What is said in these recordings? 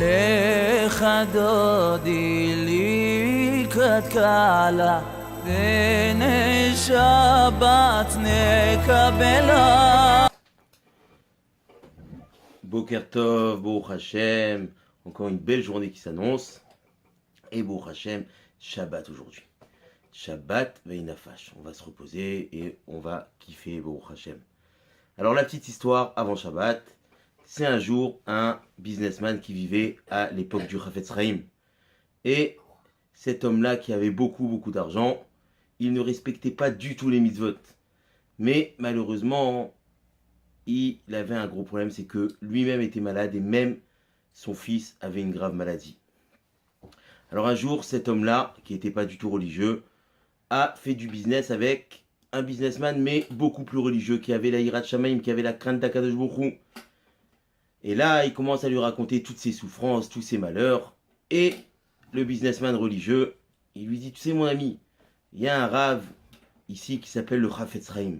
לך דודי לקראת קהלה והנה שבת נקבלה. Boker Tov, Baruch Hashem, encore une belle journée qui s'annonce. Et Baruch Hashem, Shabbat aujourd'hui. Shabbat Veinafash. On va se reposer et on va kiffer Baruch Hashem. Alors la petite histoire avant Shabbat, c'est un jour un businessman qui vivait à l'époque du Chafetz Chaim. Et cet homme-là qui avait beaucoup d'argent, il ne respectait pas du tout les mitzvot. Mais malheureusement, il avait un gros problème, c'est que lui-même était malade et même son fils avait une grave maladie. Alors un jour, cet homme-là, qui n'était pas du tout religieux, a fait du business avec un businessman, mais beaucoup plus religieux, qui avait la Yirat Shamayim, qui avait la crainte d'Akadosh Baruch Hu. Et là, il commence à lui raconter toutes ses souffrances, tous ses malheurs. Et le businessman religieux, il lui dit, tu sais mon ami, il y a un rave ici qui s'appelle le Chafetz Chaim.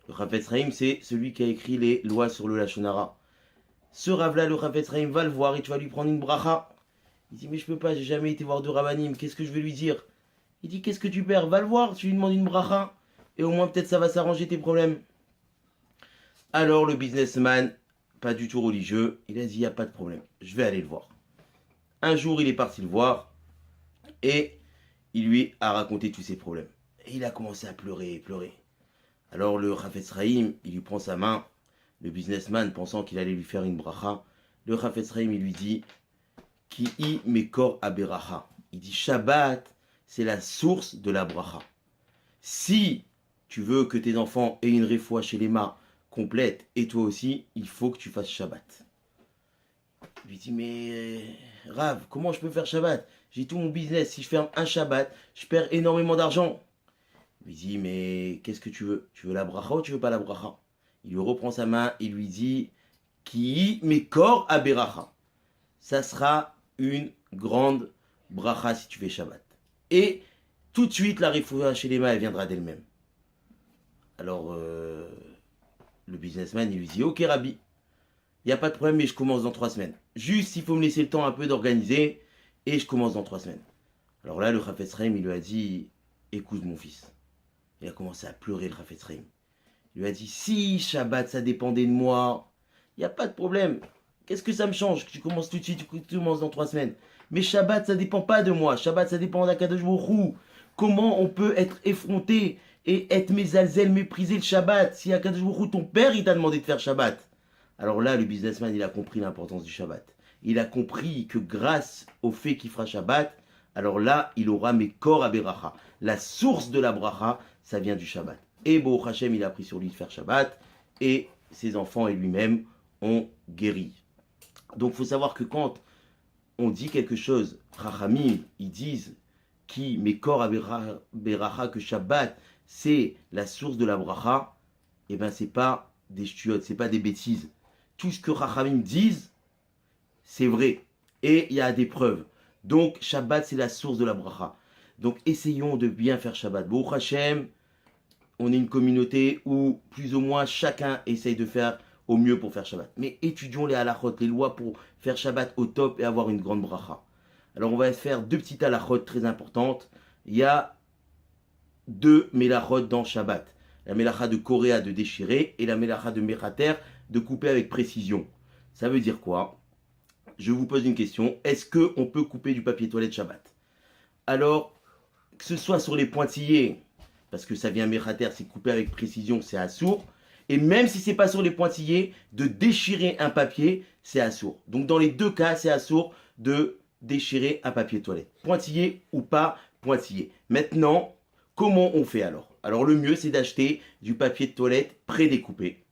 Le Chafetz Chaim, c'est celui qui a écrit les lois sur le Lashon Hara. Ce rave-là, le Chafetz Chaim, va le voir et tu vas lui prendre une bracha. Il dit, mais je peux pas, j'ai jamais été voir de Rabbanim, qu'est-ce que je vais lui dire? Il dit, qu'est-ce que tu perds? Va le voir, tu lui demandes une bracha. Et au moins, peut-être ça va s'arranger tes problèmes. Alors, le businessman, pas du tout religieux, il a dit, il n'y a pas de problème, je vais aller le voir. Un jour, il est parti le voir et il lui a raconté tous ses problèmes. Et il a commencé à pleurer. Alors le Chafetz Chaim, il lui prend sa main, le businessman pensant qu'il allait lui faire une bracha. Le Chafetz Chaim, il lui dit, Ki'i mekor aberacha. Il dit, Shabbat, c'est la source de la bracha. Si tu veux que tes enfants aient une refoua chez les mains complète, et toi aussi, il faut que tu fasses Shabbat. Il lui dit, mais Rav, comment je peux faire Shabbat? J'ai tout mon business, si je ferme un Shabbat, je perds énormément d'argent. Il lui dit, mais qu'est-ce que tu veux? Tu veux la bracha ou tu veux pas la bracha? Il lui reprend sa main, il lui dit, Ki mekor aberacha. Ça sera une grande bracha si tu fais Shabbat. Et tout de suite, la refoua chez les mains, elle viendra d'elle-même. Alors, le businessman, il lui dit, ok Rabbi, il n'y a pas de problème, mais je commence dans 3 semaines. Juste, il faut me laisser le temps un peu d'organiser, et je commence dans 3 semaines. Alors là, le Chafetz Chaim, il lui a dit, écoute mon fils. Il a commencé à pleurer, le Chafetz Chaim. Il lui a dit, si Shabbat, ça dépendait de moi, il n'y a pas de problème. Qu'est-ce que ça me change? Tu commences tout de suite, tu commences dans 3 semaines. Mais Shabbat, ça dépend pas de moi. Shabbat, ça dépend d'Akadosh Baruch Hu. Comment on peut être effronté et être mezalzel, mépriser le Shabbat si Akadosh Baruch Hu, ton père, il t'a demandé de faire Shabbat? Alors là, le businessman, il a compris l'importance du Shabbat. Il a compris que grâce au fait qu'il fera Shabbat, alors là, il aura mekor aberacha. La source de la bracha, ça vient du Shabbat. Et Baruch Hashem, il a pris sur lui de faire Shabbat, et ses enfants et lui-même ont guéri. Donc, il faut savoir que quand on dit quelque chose, Chachamim, ils disent qui mekor aberacha, que Shabbat, c'est la source de la bracha, et bien, c'est pas des ch'tiotes, c'est pas des bêtises. Tout ce que Chachamim disent, c'est vrai. Et il y a des preuves. Donc, Shabbat, c'est la source de la bracha. Donc, essayons de bien faire Shabbat. Baruch Hashem, on est une communauté où, plus ou moins, chacun essaye de faire au mieux pour faire Shabbat. Mais étudions les halachot, les lois pour faire Shabbat au top et avoir une grande bracha. Alors, on va faire 2 petites halachot très importantes. Il y a 2 mélachot dans Shabbat. La mélacha de Koréa de déchirer et la mélacha de Mechater de couper avec précision. Ça veut dire quoi? Je vous pose une question. Est-ce qu'on peut couper du papier toilette Shabbat? Alors, que ce soit sur les pointillés, parce que ça vient Mechater, c'est couper avec précision, c'est assour. Et même si c'est pas sur les pointillés, de déchirer un papier, c'est assour. Donc dans les 2 cas, c'est assour de déchirer un papier toilette. Pointillé ou pas pointillé. Maintenant, comment on fait alors? Alors le mieux, c'est d'acheter du papier de toilette prédécoupé.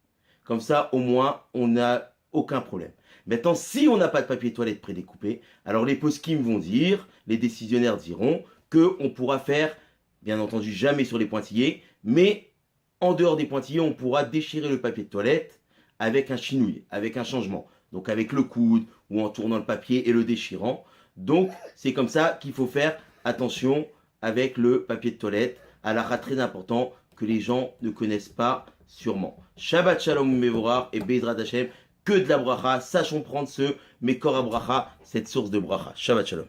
Comme ça, au moins, on n'a aucun problème. Maintenant, si on n'a pas de papier de toilette prédécoupé, alors les poskim vont dire, les décisionnaires diront, qu'on pourra faire, bien entendu, jamais sur les pointillés, mais en dehors des pointillés, on pourra déchirer le papier de toilette avec un chinouille, avec un changement. Donc avec le coude ou en tournant le papier et le déchirant. Donc c'est comme ça qu'il faut faire attention avec le papier de toilette. Halakha très important que les gens ne connaissent pas sûrement. Shabbat Shalom Mevorach et Bezrat Hashem, que de la bracha. Sachons prendre ce Mekor à bracha, cette source de bracha. Shabbat shalom.